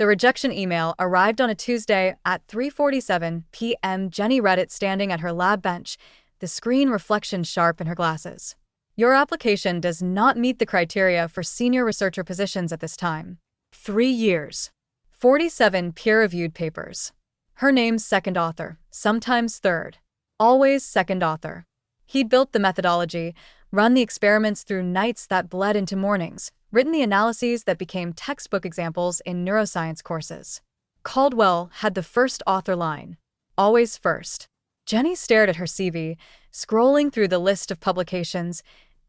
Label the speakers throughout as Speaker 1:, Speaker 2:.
Speaker 1: The rejection email arrived on a Tuesday at 3:47 p.m. Jenny read it standing at her lab bench, the screen reflection sharp in her glasses. Your application does not meet the criteria for senior researcher positions at this time. 3 years. 47 peer-reviewed papers. Her name's second author, sometimes third. Always second author. He'd built the methodology, run the experiments through nights that bled into mornings, written the analyses that became textbook examples in neuroscience courses. Caldwell had the first author line. Always first. Jenny stared at her CV, scrolling through the list of publications,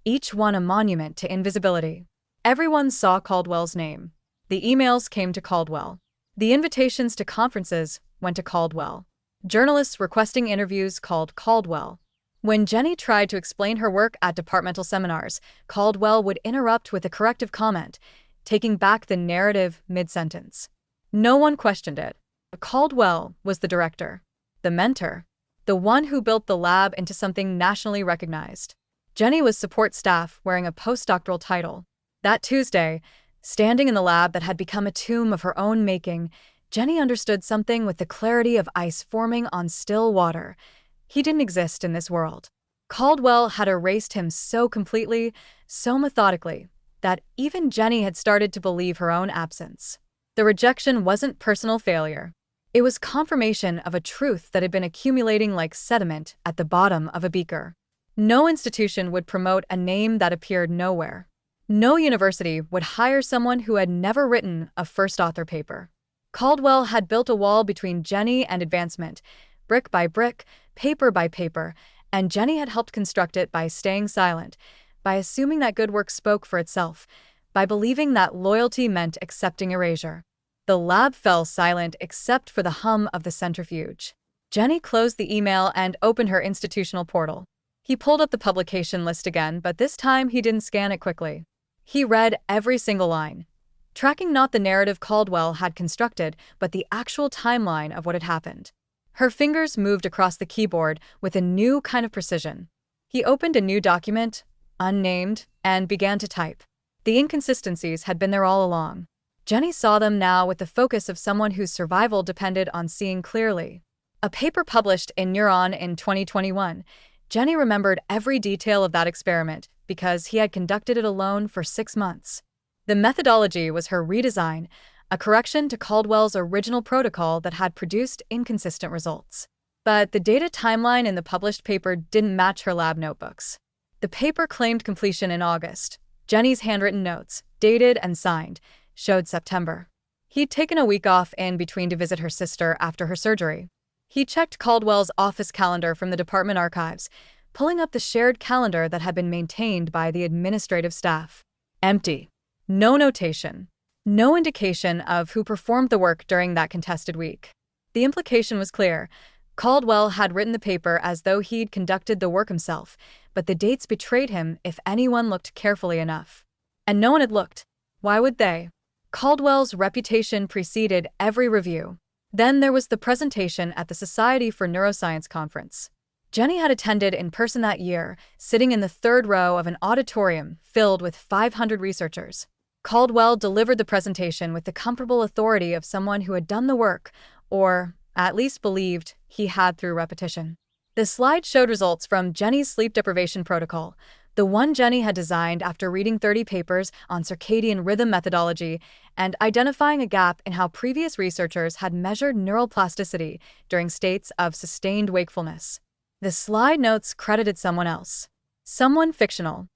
Speaker 1: each one a monument to invisibility. Everyone saw Caldwell's name. The emails came to Caldwell. The invitations to conferences went to Caldwell. Journalists requesting interviews called Caldwell. When Jenny tried to explain her work at departmental seminars, Caldwell would interrupt with a corrective comment, taking back the narrative mid-sentence. No one questioned it. Caldwell was the director, the mentor, the one who built the lab into something nationally recognized. Jenny was support staff wearing a postdoctoral title. That Tuesday, standing in the lab that had become a tomb of her own making, Jenny understood something with the clarity of ice forming on still water. He didn't exist in this world. Caldwell had erased him so completely, so methodically, that even Jenny had started to believe her own absence. The rejection wasn't personal failure. It was confirmation of a truth that had been accumulating like sediment at the bottom of a beaker. No institution would promote a name that appeared nowhere. No university would hire someone who had never written a first author paper. Caldwell had built a wall between Jenny and advancement, brick by brick, paper by paper, and Jenny had helped construct it by staying silent, by assuming that good work spoke for itself, by believing that loyalty meant accepting erasure. The lab fell silent except for the hum of the centrifuge. Jenny closed the email and opened her institutional portal. He pulled up the publication list again, but this time he didn't scan it quickly. He read every single line, tracking not the narrative Caldwell had constructed, but the actual timeline of what had happened. Her fingers moved across the keyboard with a new kind of precision. He opened a new document, unnamed, and began to type. The inconsistencies had been there all along. Jenny saw them now with the focus of someone whose survival depended on seeing clearly. A paper published in Neuron in 2021. Jenny remembered every detail of that experiment because he had conducted it alone for 6 months. The methodology was her redesign, a correction to Caldwell's original protocol that had produced inconsistent results. But the data timeline in the published paper didn't match her lab notebooks. The paper claimed completion in August. Jenny's handwritten notes, dated and signed, showed September. He'd taken a week off in between to visit her sister after her surgery. He checked Caldwell's office calendar from the department archives, pulling up the shared calendar that had been maintained by the administrative staff. Empty. No notation. No indication of who performed the work during that contested week. The implication was clear. Caldwell had written the paper as though he'd conducted the work himself, but the dates betrayed him if anyone looked carefully enough. And no one had looked. Why would they? Caldwell's reputation preceded every review. Then there was the presentation at the Society for Neuroscience conference. Jenny had attended in person that year, sitting in the third row of an auditorium filled with 500 researchers. Caldwell delivered the presentation with the comfortable authority of someone who had done the work, or at least believed he had through repetition. The slide showed results from Jenny's sleep deprivation protocol, the one Jenny had designed after reading 30 papers on circadian rhythm methodology and identifying a gap in how previous researchers had measured neural plasticity during states of sustained wakefulness. The slide notes credited someone else. Someone fictional.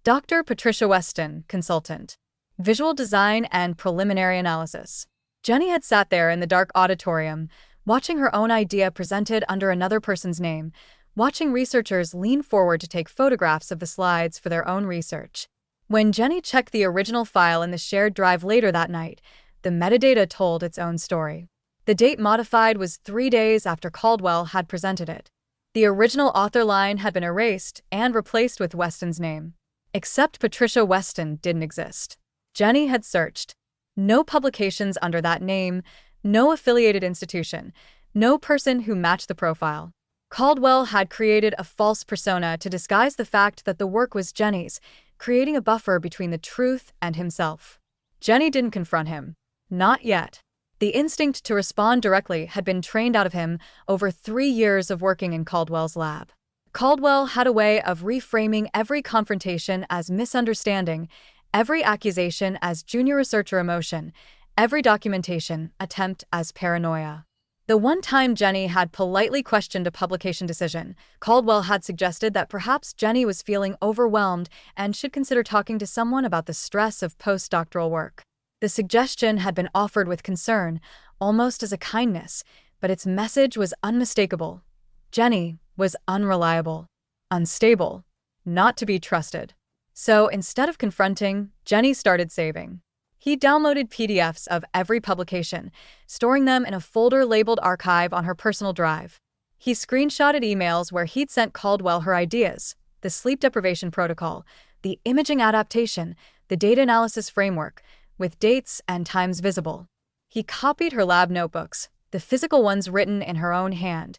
Speaker 1: Dr. Patricia Weston, consultant. Visual design and preliminary analysis. Jenny had sat there in the dark auditorium, watching her own idea presented under another person's name, watching researchers lean forward to take photographs of the slides for their own research. When Jenny checked the original file in the shared drive later that night, the metadata told its own story. The date modified was 3 days after Caldwell had presented it. The original author line had been erased and replaced with Weston's name. Except Patricia Weston didn't exist. Jenny had searched. No publications under that name, no affiliated institution, no person who matched the profile. Caldwell had created a false persona to disguise the fact that the work was Jenny's, creating a buffer between the truth and himself. Jenny didn't confront him. Not yet. The instinct to respond directly had been trained out of him over 3 years of working in Caldwell's lab. Caldwell had a way of reframing every confrontation as misunderstanding, every accusation as junior researcher emotion, every documentation attempt as paranoia. The one time Jenny had politely questioned a publication decision, Caldwell had suggested that perhaps Jenny was feeling overwhelmed and should consider talking to someone about the stress of postdoctoral work. The suggestion had been offered with concern, almost as a kindness, but its message was unmistakable. Jenny was unreliable, unstable, not to be trusted. So instead of confronting, Jenny started saving. He downloaded PDFs of every publication, storing them in a folder labeled Archive on her personal drive. He screenshotted emails where he'd sent Caldwell her ideas, the sleep deprivation protocol, the imaging adaptation, the data analysis framework, with dates and times visible. He copied her lab notebooks, the physical ones written in her own hand,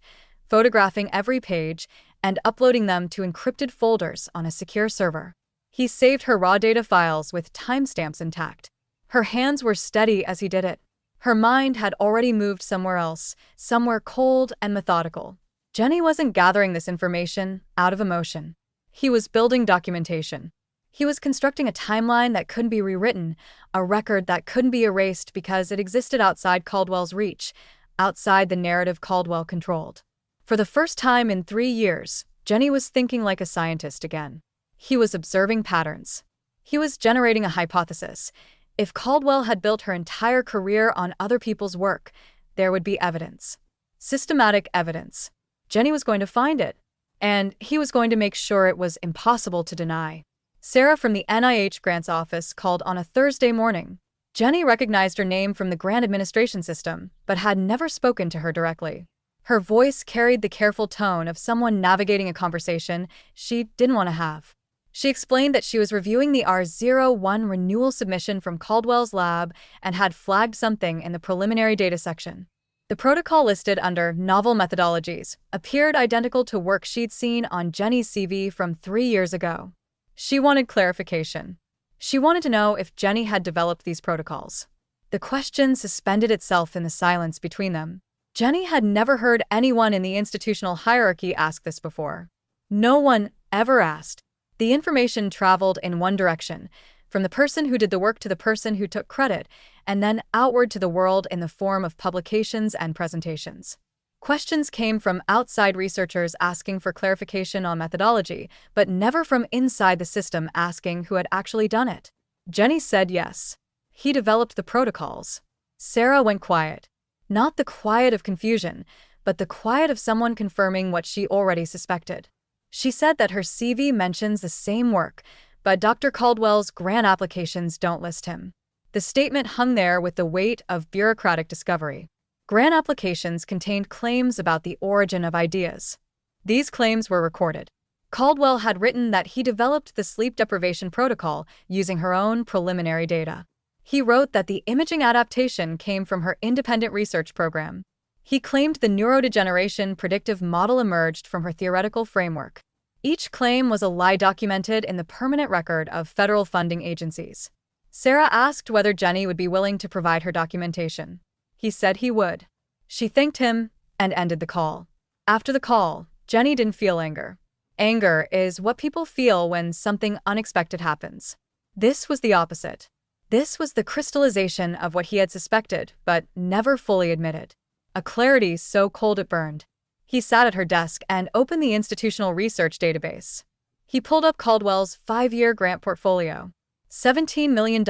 Speaker 1: photographing every page and uploading them to encrypted folders on a secure server. He saved her raw data files with timestamps intact. Her hands were steady as he did it. Her mind had already moved somewhere else, somewhere cold and methodical. Jenny wasn't gathering this information out of emotion. He was building documentation. He was constructing a timeline that couldn't be rewritten, a record that couldn't be erased because it existed outside Caldwell's reach, outside the narrative Caldwell controlled. For the first time in 3 years, Jenny was thinking like a scientist again. He was observing patterns. He was generating a hypothesis. If Caldwell had built her entire career on other people's work, there would be evidence. Systematic evidence. Jenny was going to find it, and he was going to make sure it was impossible to deny. Sarah from the NIH grants office called on a Thursday morning. Jenny recognized her name from the grant administration system, but had never spoken to her directly. Her voice carried the careful tone of someone navigating a conversation she didn't want to have. She explained that she was reviewing the R01 renewal submission from Caldwell's lab and had flagged something in the preliminary data section. The protocol listed under Novel Methodologies appeared identical to work she'd seen on Jenny's CV from 3 years ago. She wanted clarification. She wanted to know if Jenny had developed these protocols. The question suspended itself in the silence between them. Jenny had never heard anyone in the institutional hierarchy ask this before. No one ever asked. The information traveled in one direction, from the person who did the work to the person who took credit, and then outward to the world in the form of publications and presentations. Questions came from outside researchers asking for clarification on methodology, but never from inside the system asking who had actually done it. Jenny said yes. He developed the protocols. Sarah went quiet. Not the quiet of confusion, but the quiet of someone confirming what she already suspected. She said that her CV mentions the same work, but Dr. Caldwell's grant applications don't list him. The statement hung there with the weight of bureaucratic discovery. Grant applications contained claims about the origin of ideas. These claims were recorded. Caldwell had written that he developed the sleep deprivation protocol using her own preliminary data. He wrote that the imaging adaptation came from her independent research program. He claimed the neurodegeneration predictive model emerged from her theoretical framework. Each claim was a lie documented in the permanent record of federal funding agencies. Sarah asked whether Jenny would be willing to provide her documentation. He said he would. She thanked him and ended the call. After the call, Jenny didn't feel anger. Anger is what people feel when something unexpected happens. This was the opposite. This was the crystallization of what he had suspected, but never fully admitted. A clarity so cold it burned. He sat at her desk and opened the institutional research database. He pulled up Caldwell's 5-year grant portfolio. $17 million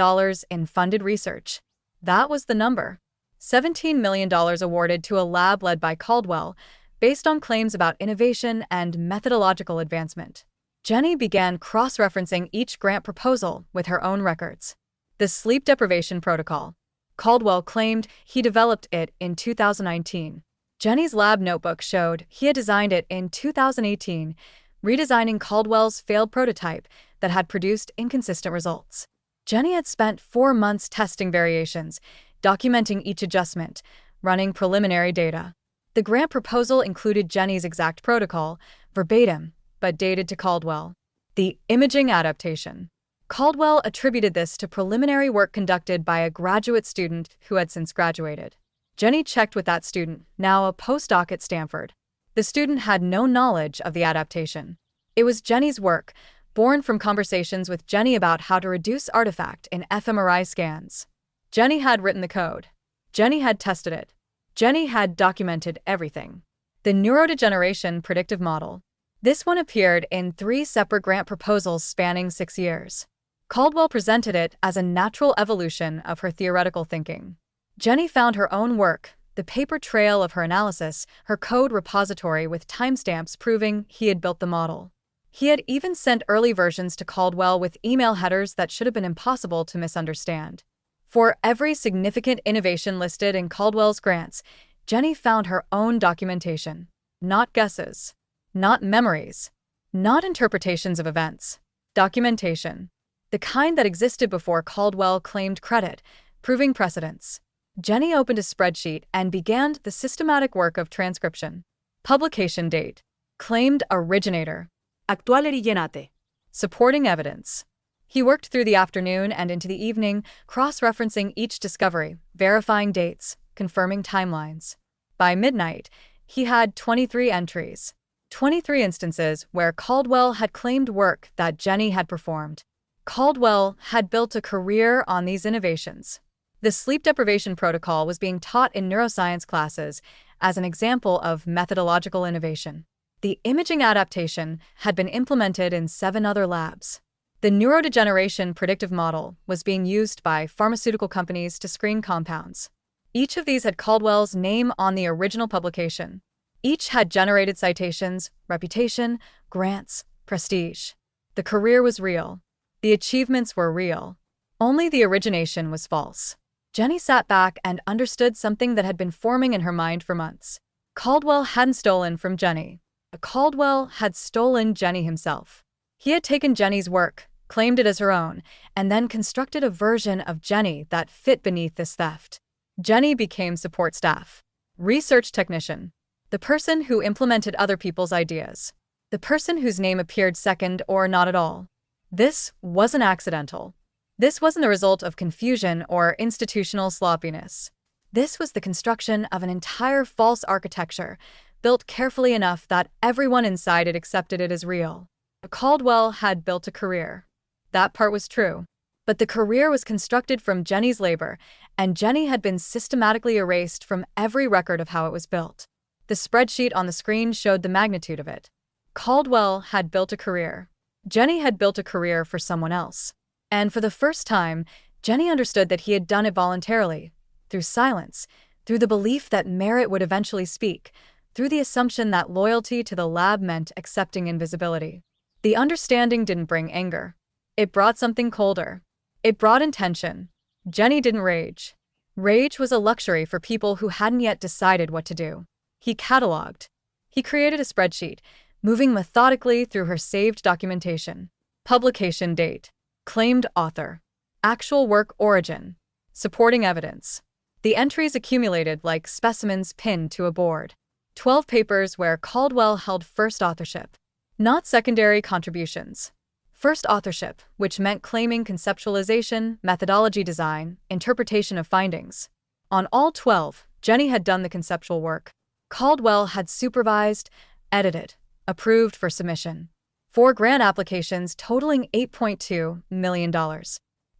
Speaker 1: in funded research. That was the number. $17 million awarded to a lab led by Caldwell, based on claims about innovation and methodological advancement. Jenny began cross-referencing each grant proposal with her own records. The sleep deprivation protocol. Caldwell claimed he developed it in 2019. Jenny's lab notebook showed he had designed it in 2018, redesigning Caldwell's failed prototype that had produced inconsistent results. Jenny had spent 4 months testing variations, documenting each adjustment, running preliminary data. The grant proposal included Jenny's exact protocol, verbatim, but dated to Caldwell. The imaging adaptation. Caldwell attributed this to preliminary work conducted by a graduate student who had since graduated. Jenny checked with that student, now a postdoc at Stanford. The student had no knowledge of the adaptation. It was Jenny's work, born from conversations with Jenny about how to reduce artifact in fMRI scans. Jenny had written the code. Jenny had tested it. Jenny had documented everything. The neurodegeneration predictive model. This one appeared in 3 separate grant proposals spanning 6 years. Caldwell presented it as a natural evolution of her theoretical thinking. Jenny found her own work, the paper trail of her analysis, her code repository with timestamps proving he had built the model. He had even sent early versions to Caldwell with email headers that should have been impossible to misunderstand. For every significant innovation listed in Caldwell's grants, Jenny found her own documentation. Not guesses. Not memories. Not interpretations of events. Documentation. The kind that existed before Caldwell claimed credit, proving precedence. Jenny opened a spreadsheet and began the systematic work of transcription. Publication date. Claimed originator.
Speaker 2: Actual originate.
Speaker 1: Supporting evidence. He worked through the afternoon and into the evening, cross-referencing each discovery, verifying dates, confirming timelines. By midnight, he had 23 entries. 23 instances where Caldwell had claimed work that Jenny had performed. Caldwell had built a career on these innovations. The sleep deprivation protocol was being taught in neuroscience classes as an example of methodological innovation. The imaging adaptation had been implemented in 7 other labs. The neurodegeneration predictive model was being used by pharmaceutical companies to screen compounds. Each of these had Caldwell's name on the original publication. Each had generated citations, reputation, grants, prestige. The career was real. The achievements were real. Only the origination was false. Jenny sat back and understood something that had been forming in her mind for months. Caldwell hadn't stolen from Jenny. Caldwell had stolen Jenny himself. He had taken Jenny's work, claimed it as her own, and then constructed a version of Jenny that fit beneath this theft. Jenny became support staff. Research technician. The person who implemented other people's ideas. The person whose name appeared second or not at all. This wasn't accidental. This wasn't the result of confusion or institutional sloppiness. This was the construction of an entire false architecture, built carefully enough that everyone inside it accepted it as real. Caldwell had built a career. That part was true. But the career was constructed from Jenny's labor, and Jenny had been systematically erased from every record of how it was built. The spreadsheet on the screen showed the magnitude of it. Caldwell had built a career. Jenny had built a career for someone else. And for the first time, Jenny understood that he had done it voluntarily, through silence, through the belief that merit would eventually speak, through the assumption that loyalty to the lab meant accepting invisibility. The understanding didn't bring anger. It brought something colder. It brought intention. Jenny didn't rage. Rage was a luxury for people who hadn't yet decided what to do. He cataloged. He created a spreadsheet, moving methodically through her saved documentation. Publication date. Claimed author. Actual work origin. Supporting evidence. The entries accumulated like specimens pinned to a board. 12 papers where Caldwell held first authorship. Not secondary contributions. First authorship, which meant claiming conceptualization, methodology design, interpretation of findings. On all 12, Jenny had done the conceptual work. Caldwell had supervised, edited, approved for submission. 4 grant applications totaling $8.2 million.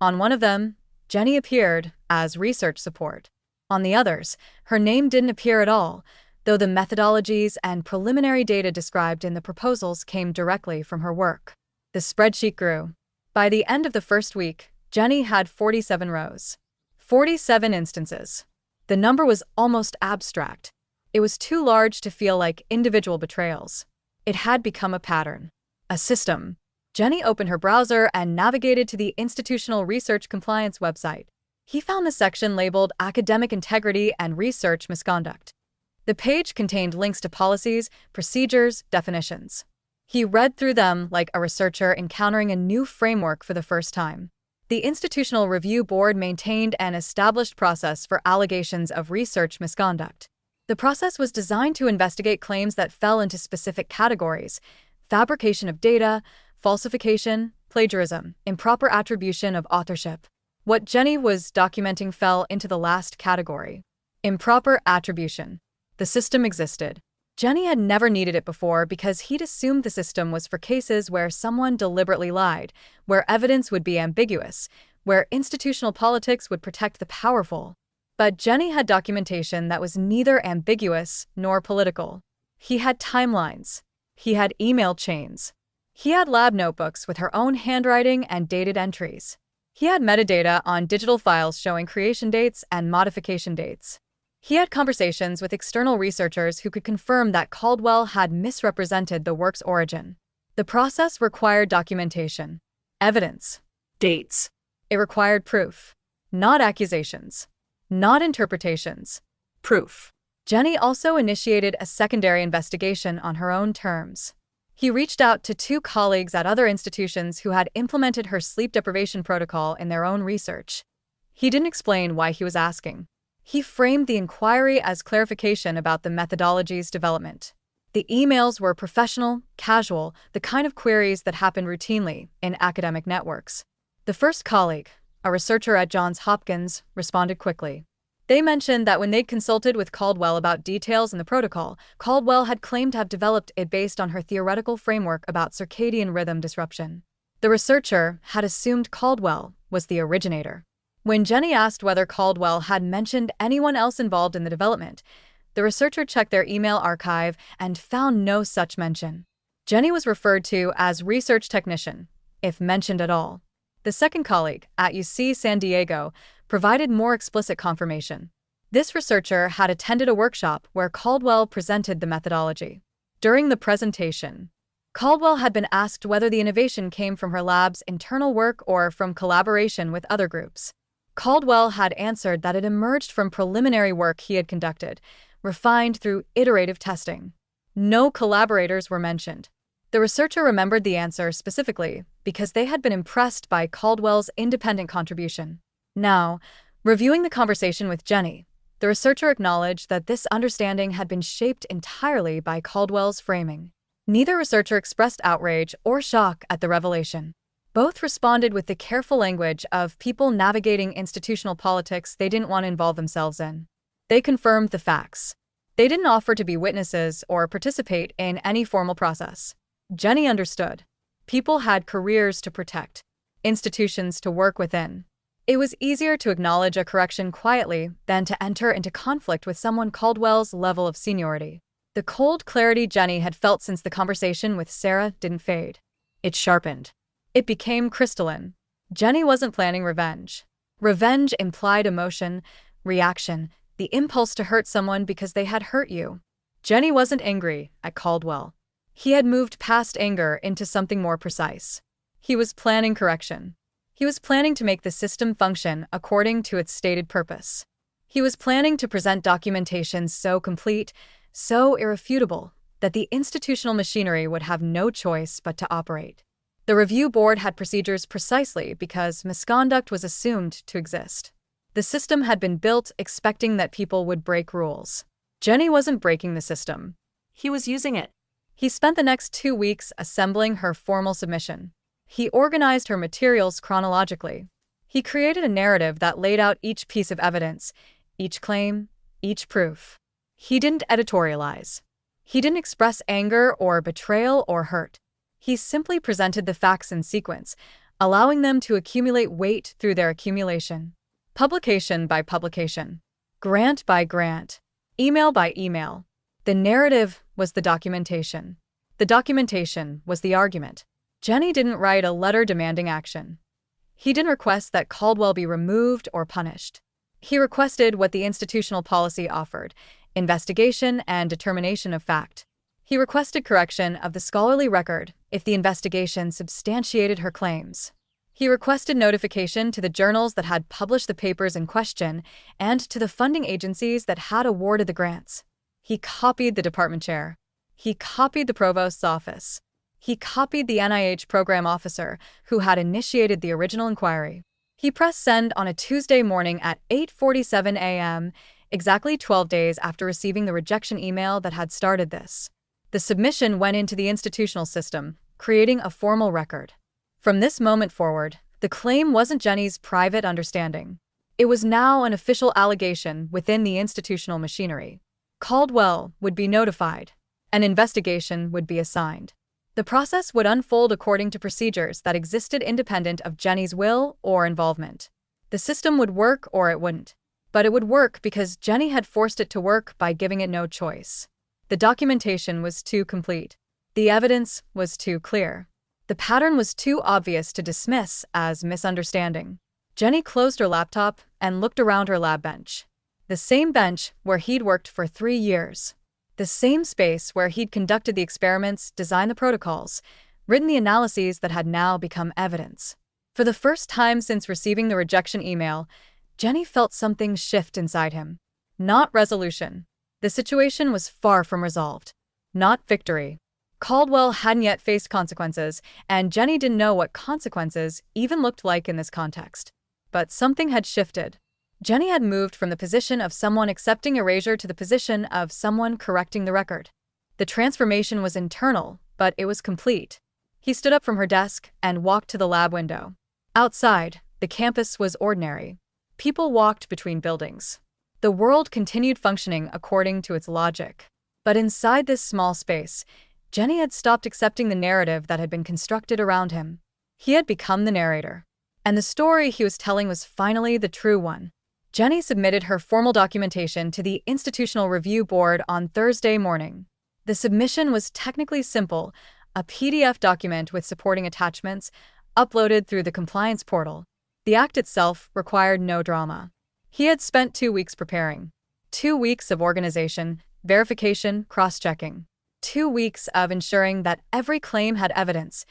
Speaker 1: On one of them, Jenny appeared as research support. On the others, her name didn't appear at all, though the methodologies and preliminary data described in the proposals came directly from her work. The spreadsheet grew. By the end of the first week, Jenny had 47 rows. 47 instances. The number was almost abstract. It was too large to feel like individual betrayals. It had become a pattern. A system. Jenny opened her browser and navigated to the Institutional Research Compliance website. He found the section labeled Academic Integrity and Research Misconduct. The page contained links to policies, procedures, definitions. He read through them like a researcher encountering a new framework for the first time. The Institutional Review Board maintained an established process for allegations of research misconduct. The process was designed to investigate claims that fell into specific categories: fabrication of data, falsification, Plagiarism, improper attribution of authorship. What Jenny was documenting fell into the last category. Improper attribution. The system existed. Jenny had never needed it before because he'd assumed the system was for cases where someone deliberately lied, where evidence would be ambiguous, where institutional politics would protect the powerful. But Jenny had documentation that was neither ambiguous nor political. He had timelines. He had email chains. He had lab notebooks with her own handwriting and dated entries. He had metadata on digital files showing creation dates and modification dates. He had conversations with external researchers who could confirm that Caldwell had misrepresented the work's origin. The process required documentation, evidence, dates. It required proof, not accusations, not interpretations, proof. Jenny also initiated a secondary investigation on her own terms. He reached out to 2 colleagues at other institutions who had implemented her sleep deprivation protocol in their own research. He didn't explain why he was asking. He framed the inquiry as clarification about the methodology's development. The emails were professional, casual, the kind of queries that happen routinely in academic networks. The first colleague, a researcher at Johns Hopkins, responded quickly. They mentioned that when they'd consulted with Caldwell about details in the protocol, Caldwell had claimed to have developed it based on her theoretical framework about circadian rhythm disruption. The researcher had assumed Caldwell was the originator. When Jenny asked whether Caldwell had mentioned anyone else involved in the development, the researcher checked their email archive and found no such mention. Jenny was referred to as research technician, if mentioned at all. The second colleague, at UC San Diego, provided more explicit confirmation. This researcher had attended a workshop where Caldwell presented the methodology. During the presentation, Caldwell had been asked whether the innovation came from her lab's internal work or from collaboration with other groups. Caldwell had answered that it emerged from preliminary work he had conducted, refined through iterative testing. No collaborators were mentioned. The researcher remembered the answer specifically because they had been impressed by Caldwell's independent contribution. Now, reviewing the conversation with Jenny, the researcher acknowledged that this understanding had been shaped entirely by Caldwell's framing. Neither researcher expressed outrage or shock at the revelation. Both responded with the careful language of people navigating institutional politics they didn't want to involve themselves in. They confirmed the facts. They didn't offer to be witnesses or participate in any formal process. Jenny understood. People had careers to protect, institutions to work within. It was easier to acknowledge a correction quietly than to enter into conflict with someone Caldwell's level of seniority. The cold clarity Jenny had felt since the conversation with Sarah didn't fade. It sharpened. It became crystalline. Jenny wasn't planning revenge. Revenge implied emotion, reaction, the impulse to hurt someone because they had hurt you. Jenny wasn't angry at Caldwell. He had moved past anger into something more precise. He was planning correction. He was planning to make the system function according to its stated purpose. He was planning to present documentation so complete, so irrefutable, that the institutional machinery would have no choice but to operate. The review board had procedures precisely because misconduct was assumed to exist. The system had been built expecting that people would break rules. Jenny wasn't breaking the system. He was using it. He spent the next 2 weeks assembling her formal submission. He organized her materials chronologically. He created a narrative that laid out each piece of evidence, each claim, each proof. He didn't editorialize. He didn't express anger or betrayal or hurt. He simply presented the facts in sequence, allowing them to accumulate weight through their accumulation. Publication by publication. Grant by grant. Email by email. The narrative was the documentation. The documentation was the argument. Jenny didn't write a letter demanding action. He didn't request that Caldwell be removed or punished. He requested what the institutional policy offered: investigation and determination of fact. He requested correction of the scholarly record if the investigation substantiated her claims. He requested notification to the journals that had published the papers in question and to the funding agencies that had awarded the grants. He copied the department chair. He copied the provost's office. He copied the NIH program officer who had initiated the original inquiry. He pressed send on a Tuesday morning at 8:47 a.m., exactly 12 days after receiving the rejection email that had started this. The submission went into the institutional system, creating a formal record. From this moment forward, the claim wasn't Jenny's private understanding. It was now an official allegation within the institutional machinery. Caldwell would be notified. An investigation would be assigned. The process would unfold according to procedures that existed independent of Jenny's will or involvement. The system would work or it wouldn't. But it would work because Jenny had forced it to work by giving it no choice. The documentation was too complete. The evidence was too clear. The pattern was too obvious to dismiss as misunderstanding. Jenny closed her laptop and looked around her lab bench. The same bench where he'd worked for 3 years. The same space where he'd conducted the experiments, designed the protocols, written the analyses that had now become evidence. For the first time since receiving the rejection email, Jenny felt something shift inside him. Not resolution. The situation was far from resolved. Not victory. Caldwell hadn't yet faced consequences, and Jenny didn't know what consequences even looked like in this context. But something had shifted. Jenny had moved from the position of someone accepting erasure to the position of someone correcting the record. The transformation was internal, but it was complete. He stood up from her desk and walked to the lab window. Outside, the campus was ordinary. People walked between buildings. The world continued functioning according to its logic. But inside this small space, Jenny had stopped accepting the narrative that had been constructed around him. He had become the narrator. And the story he was telling was finally the true one. Jenny submitted her formal documentation to the Institutional Review Board on Thursday morning. The submission was technically simple, a PDF document with supporting attachments, uploaded through the compliance portal. The act itself required no drama. He had spent 2 weeks preparing. 2 weeks of organization, verification, cross-checking. 2 weeks of ensuring that every claim had evidence,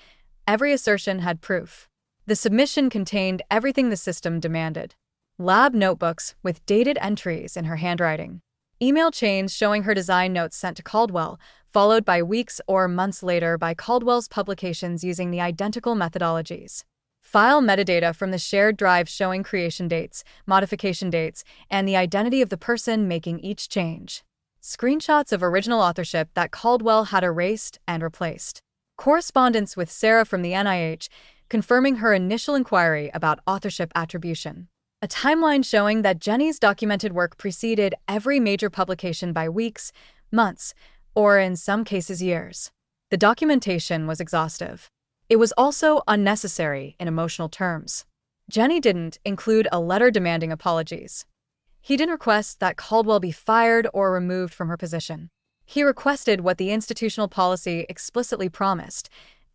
Speaker 1: every assertion had proof. The submission contained everything the system demanded. Lab notebooks with dated entries in her handwriting. Email chains showing her design notes sent to Caldwell, followed by weeks or months later by Caldwell's publications using the identical methodologies. File metadata from the shared drive showing creation dates, modification dates, and the identity of the person making each change. Screenshots of original authorship that Caldwell had erased and replaced. Correspondence with Sarah from the NIH, confirming her initial inquiry about authorship attribution. A timeline showing that Jenny's documented work preceded every major publication by weeks, months, or in some cases years. The documentation was exhaustive. It was also unnecessary in emotional terms. Jenny didn't include a letter demanding apologies. He didn't request that Caldwell be fired or removed from her position. He requested what the institutional policy explicitly promised: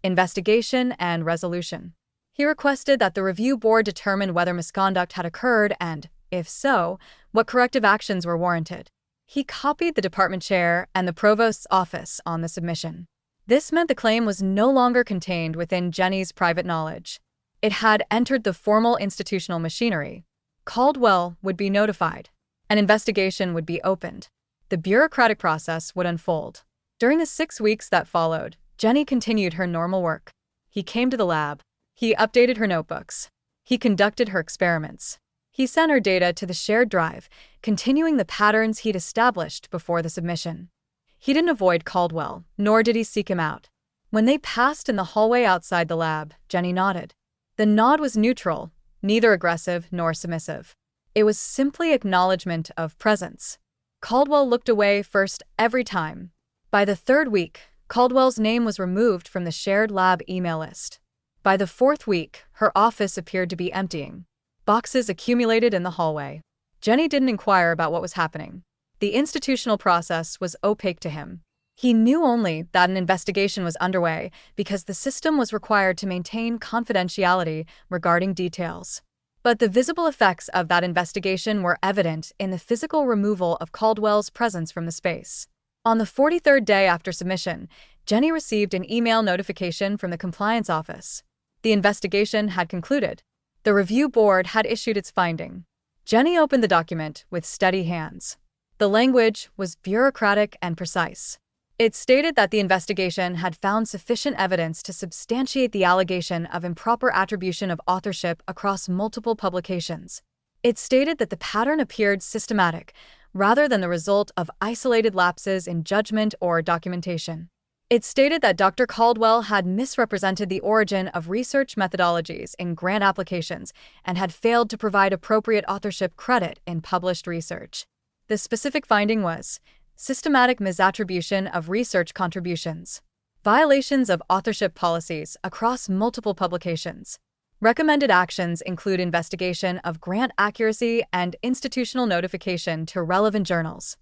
Speaker 1: investigation and resolution. He requested that the review board determine whether misconduct had occurred and, if so, what corrective actions were warranted. He copied the department chair and the provost's office on the submission. This meant the claim was no longer contained within Jenny's private knowledge. It had entered the formal institutional machinery. Caldwell would be notified. An investigation would be opened. The bureaucratic process would unfold. During the 6 weeks that followed, Jenny continued her normal work. He came to the lab. He updated her notebooks. He conducted her experiments. He sent her data to the shared drive, continuing the patterns he'd established before the submission. He didn't avoid Caldwell, nor did he seek him out. When they passed in the hallway outside the lab, Jenny nodded. The nod was neutral, neither aggressive nor submissive. It was simply acknowledgement of presence. Caldwell looked away first every time. By the 3rd week, Caldwell's name was removed from the shared lab email list. By the 4th week, her office appeared to be emptying. Boxes accumulated in the hallway. Jenny didn't inquire about what was happening. The institutional process was opaque to him. He knew only that an investigation was underway because the system was required to maintain confidentiality regarding details. But the visible effects of that investigation were evident in the physical removal of Caldwell's presence from the space. On the 43rd day after submission, Jenny received an email notification from the compliance office. The investigation had concluded. The review board had issued its finding. Jenny opened the document with steady hands. The language was bureaucratic and precise. It stated that the investigation had found sufficient evidence to substantiate the allegation of improper attribution of authorship across multiple publications. It stated that the pattern appeared systematic, rather than the result of isolated lapses in judgment or documentation. It stated that Dr. Caldwell had misrepresented the origin of research methodologies in grant applications and had failed to provide appropriate authorship credit in published research. The specific finding was systematic misattribution of research contributions, violations of authorship policies across multiple publications. Recommended actions include investigation of grant accuracy and institutional notification to relevant journals.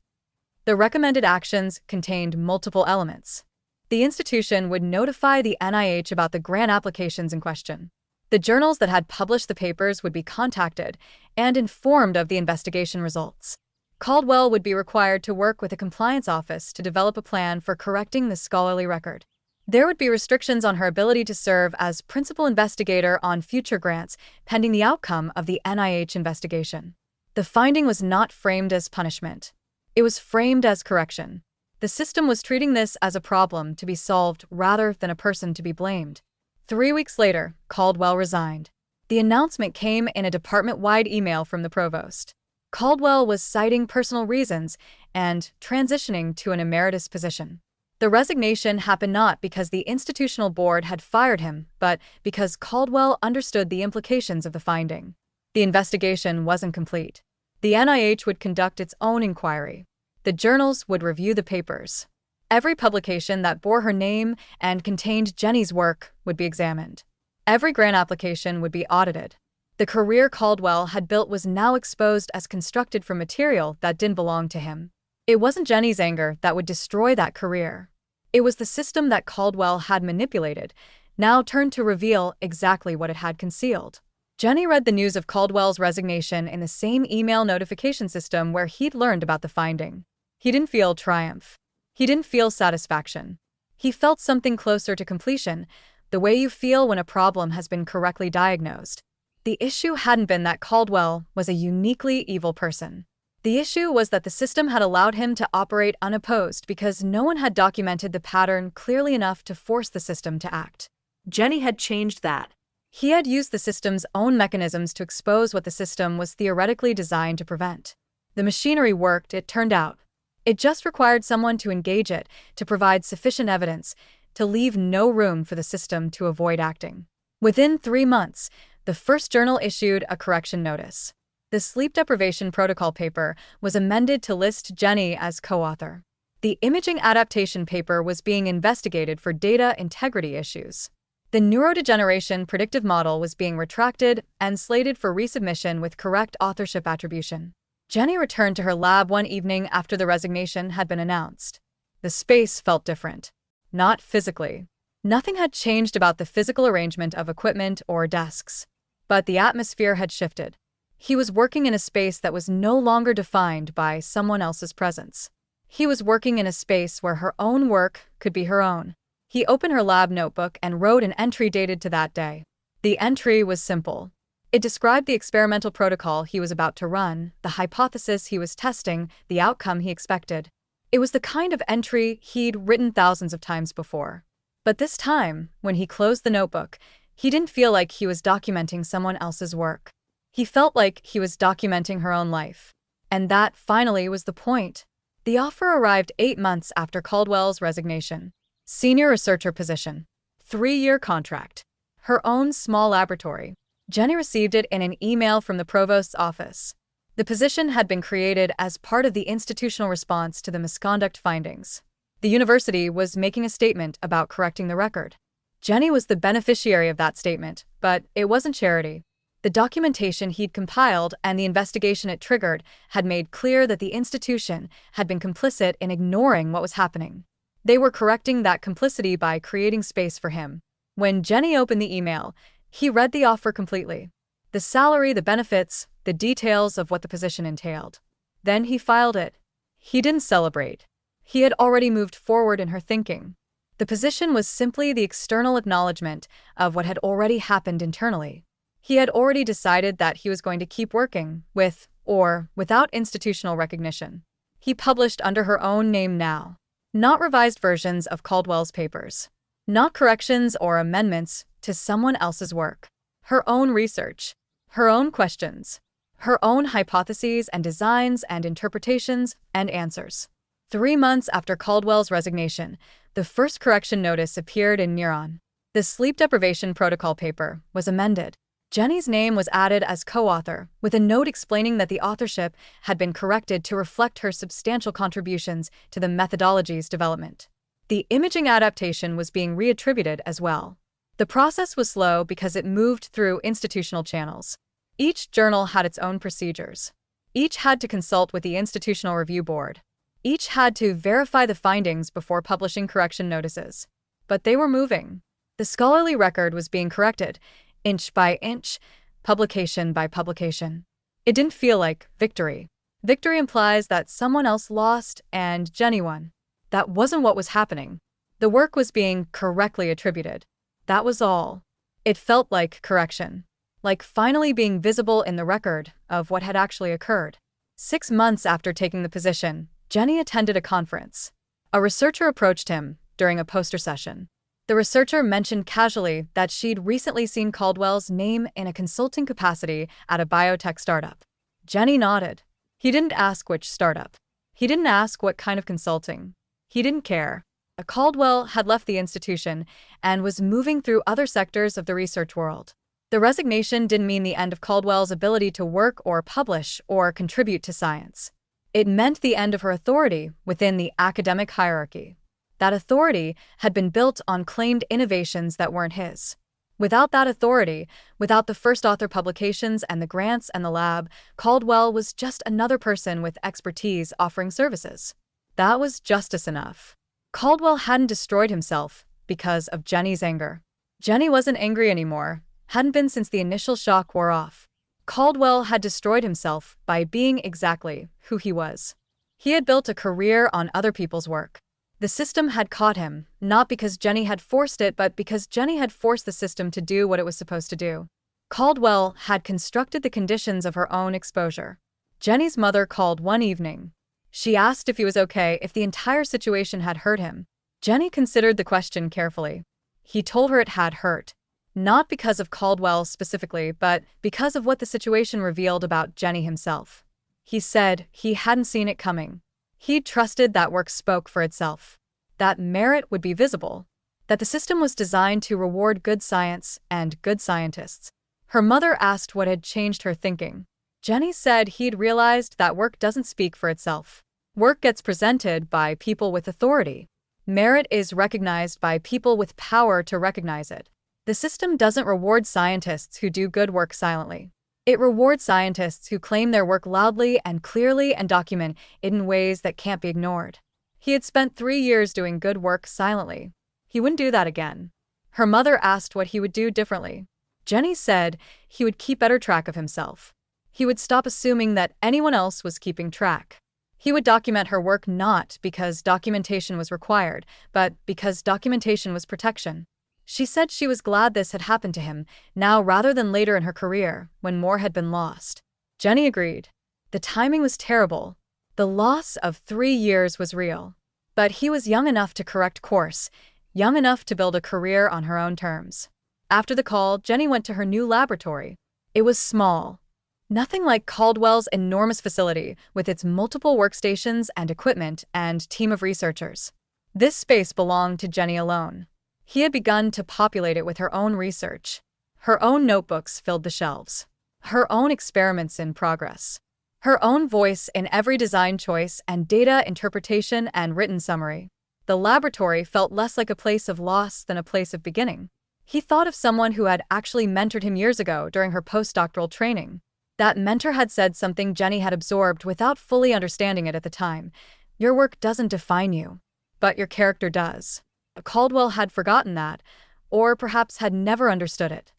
Speaker 1: The recommended actions contained multiple elements. The institution would notify the NIH about the grant applications in question. The journals that had published the papers would be contacted and informed of the investigation results. Caldwell would be required to work with a compliance office to develop a plan for correcting the scholarly record. There would be restrictions on her ability to serve as principal investigator on future grants pending the outcome of the NIH investigation. The finding was not framed as punishment. It was framed as correction. The system was treating this as a problem to be solved rather than a person to be blamed. 3 weeks later, Caldwell resigned. The announcement came in a department-wide email from the provost. Caldwell was citing personal reasons and transitioning to an emeritus position. The resignation happened not because the institutional board had fired him, but because Caldwell understood the implications of the finding. The investigation wasn't complete. The NIH would conduct its own inquiry. The journals would review the papers. Every publication that bore her name and contained Jenny's work would be examined. Every grant application would be audited. The career Caldwell had built was now exposed as constructed from material that didn't belong to him. It wasn't Jenny's anger that would destroy that career. It was the system that Caldwell had manipulated, now turned to reveal exactly what it had concealed. Jenny read the news of Caldwell's resignation in the same email notification system where he'd learned about the finding. He didn't feel triumph. He didn't feel satisfaction. He felt something closer to completion, the way you feel when a problem has been correctly diagnosed. The issue hadn't been that Caldwell was a uniquely evil person. The issue was that the system had allowed him to operate unopposed because no one had documented the pattern clearly enough to force the system to act.
Speaker 2: Jenny had changed that.
Speaker 1: He had used the system's own mechanisms to expose what the system was theoretically designed to prevent. The machinery worked, it turned out. It just required someone to engage it, to provide sufficient evidence, to leave no room for the system to avoid acting. Within 3 months, the first journal issued a correction notice. The sleep deprivation protocol paper was amended to list Jenny as co-author. The imaging adaptation paper was being investigated for data integrity issues. The neurodegeneration predictive model was being retracted and slated for resubmission with correct authorship attribution. Jenny returned to her lab one evening after the resignation had been announced. The space felt different. Not physically. Nothing had changed about the physical arrangement of equipment or desks. But the atmosphere had shifted. He was working in a space that was no longer defined by someone else's presence. He was working in a space where her own work could be her own. He opened her lab notebook and wrote an entry dated to that day. The entry was simple. It described the experimental protocol he was about to run, the hypothesis he was testing, the outcome he expected. It was the kind of entry he'd written thousands of times before. But this time, when he closed the notebook, he didn't feel like he was documenting someone else's work. He felt like he was documenting her own life. And that, finally, was the point. The offer arrived 8 months after Caldwell's resignation. Senior researcher position. 3-year contract. Her own small laboratory. Jenny received it in an email from the provost's office. The position had been created as part of the institutional response to the misconduct findings. The university was making a statement about correcting the record. Jenny was the beneficiary of that statement, but it wasn't charity. The documentation he'd compiled and the investigation it triggered had made clear that the institution had been complicit in ignoring what was happening. They were correcting that complicity by creating space for him. When Jenny opened the email, he read the offer completely. The salary, the benefits, the details of what the position entailed. Then he filed it. He didn't celebrate. He had already moved forward in her thinking. The position was simply the external acknowledgement of what had already happened internally. He had already decided that he was going to keep working, with or without institutional recognition. He published under her own name now. Not revised versions of Caldwell's papers. Not corrections or amendments to someone else's work. Her own research. Her own questions. Her own hypotheses and designs and interpretations and answers. 3 months after Caldwell's resignation, the first correction notice appeared in Neuron. The sleep deprivation protocol paper was amended. Jenny's name was added as co-author, with a note explaining that the authorship had been corrected to reflect her substantial contributions to the methodology's development. The imaging adaptation was being reattributed as well. The process was slow because it moved through institutional channels. Each journal had its own procedures. Each had to consult with the Institutional Review Board. Each had to verify the findings before publishing correction notices. But they were moving. The scholarly record was being corrected, inch by inch, publication by publication. It didn't feel like victory. Victory implies that someone else lost and Jenny won. That wasn't what was happening. The work was being correctly attributed. That was all. It felt like correction. Like finally being visible in the record of what had actually occurred. 6 months after taking the position, Jenny attended a conference. A researcher approached him during a poster session. The researcher mentioned casually that she'd recently seen Caldwell's name in a consulting capacity at a biotech startup. Jenny nodded. He didn't ask which startup. He didn't ask what kind of consulting. He didn't care. Caldwell had left the institution and was moving through other sectors of the research world. The resignation didn't mean the end of Caldwell's ability to work or publish or contribute to science. It meant the end of her authority within the academic hierarchy. That authority had been built on claimed innovations that weren't his. Without that authority, without the first author publications and the grants and the lab, Caldwell was just another person with expertise offering services. That was justice enough. Caldwell hadn't destroyed himself because of Jenny's anger. Jenny wasn't angry anymore, hadn't been since the initial shock wore off. Caldwell had destroyed himself by being exactly who he was. He had built a career on other people's work. The system had caught him, not because Jenny had forced it, but because Jenny had forced the system to do what it was supposed to do. Caldwell had constructed the conditions of her own exposure. Jenny's mother called one evening. She asked if he was okay, if the entire situation had hurt him. Jenny considered the question carefully. He told her it had hurt. Not because of Caldwell specifically, but because of what the situation revealed about Jenny himself. He said he hadn't seen it coming. He'd trusted that work spoke for itself. That merit would be visible. That the system was designed to reward good science and good scientists. Her mother asked what had changed her thinking. Jenny said he'd realized that work doesn't speak for itself. Work gets presented by people with authority. Merit is recognized by people with power to recognize it. The system doesn't reward scientists who do good work silently. It rewards scientists who claim their work loudly and clearly and document it in ways that can't be ignored. He had spent 3 years doing good work silently. He wouldn't do that again. Her mother asked what he would do differently. Jenny said he would keep better track of himself. He would stop assuming that anyone else was keeping track. He would document her work not because documentation was required, but because documentation was protection. She said she was glad this had happened to him, now rather than later in her career, when more had been lost. Jenny agreed. The timing was terrible. The loss of 3 years was real. But he was young enough to correct course, young enough to build a career on her own terms. After the call, Jenny went to her new laboratory. It was small. Nothing like Caldwell's enormous facility with its multiple workstations and equipment and team of researchers. This space belonged to Jenny alone. He had begun to populate it with her own research. Her own notebooks filled the shelves. Her own experiments in progress. Her own voice in every design choice and data interpretation and written summary. The laboratory felt less like a place of loss than a place of beginning. He thought of someone who had actually mentored him years ago during her postdoctoral training. That mentor had said something Jenny had absorbed without fully understanding it at the time. Your work doesn't define you, but your character does. Caldwell had forgotten that, or perhaps had never understood it.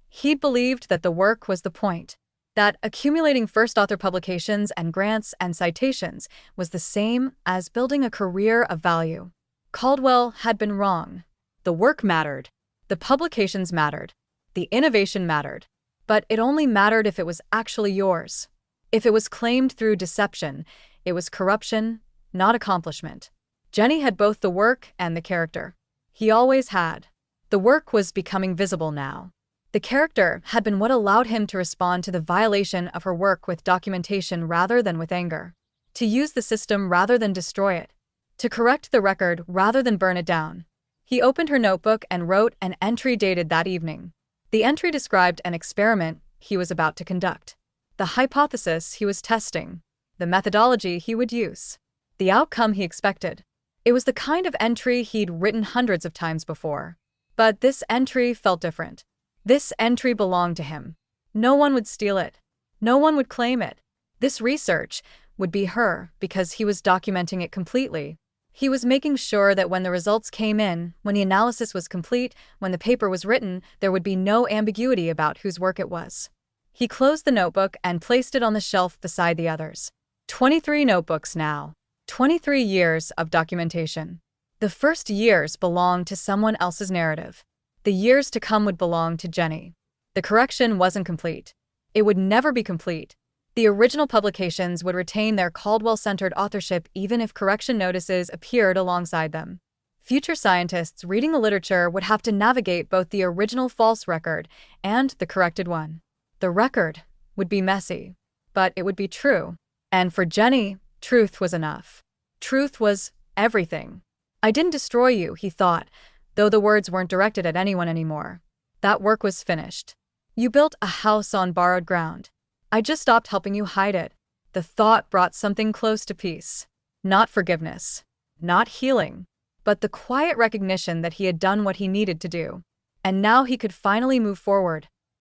Speaker 1: He'd believed that the work was the point, that accumulating first author publications and grants and citations was the same as building a career of value. Caldwell had been wrong. The work mattered. The publications mattered. The innovation mattered. But it only mattered if it was actually yours. If it was claimed through deception, it was corruption, not accomplishment. Jenny had both the work and the character. He always had. The work was becoming visible now. The character had been what allowed him to respond to the violation of her work with documentation rather than with anger. To use the system rather than destroy it. to correct the record rather than burn it down. He opened her notebook and wrote an entry dated that evening. The entry described an experiment he was about to conduct, the hypothesis he was testing, the methodology he would use, the outcome he expected. It was the kind of entry he'd written hundreds of times before. But this entry felt different. This entry belonged to him. No one would steal it. No one would claim it. This research would be her because he was documenting it completely. He was making sure that when the results came in, when the analysis was complete, when the paper was written, there would be no ambiguity about whose work it was. He closed the notebook and placed it on the shelf beside the others. 23 notebooks now. 23 years of documentation. The first years belonged to someone else's narrative. The years to come would belong to Jenny. The correction wasn't complete. It would never be complete. The original publications would retain their Caldwell-centered authorship even if correction notices appeared alongside them. Future scientists reading the literature would have to navigate both the original false record and the corrected one. The record would be messy, but it would be true. And for Jenny, truth was enough. Truth was everything. I didn't destroy you, he thought, though the words weren't directed at anyone anymore. That work was finished. You built a house on borrowed ground. I just stopped helping you hide it. The thought brought something close to peace. Not forgiveness, not healing, but the quiet recognition that he had done what he needed to do. And now he could finally move forward,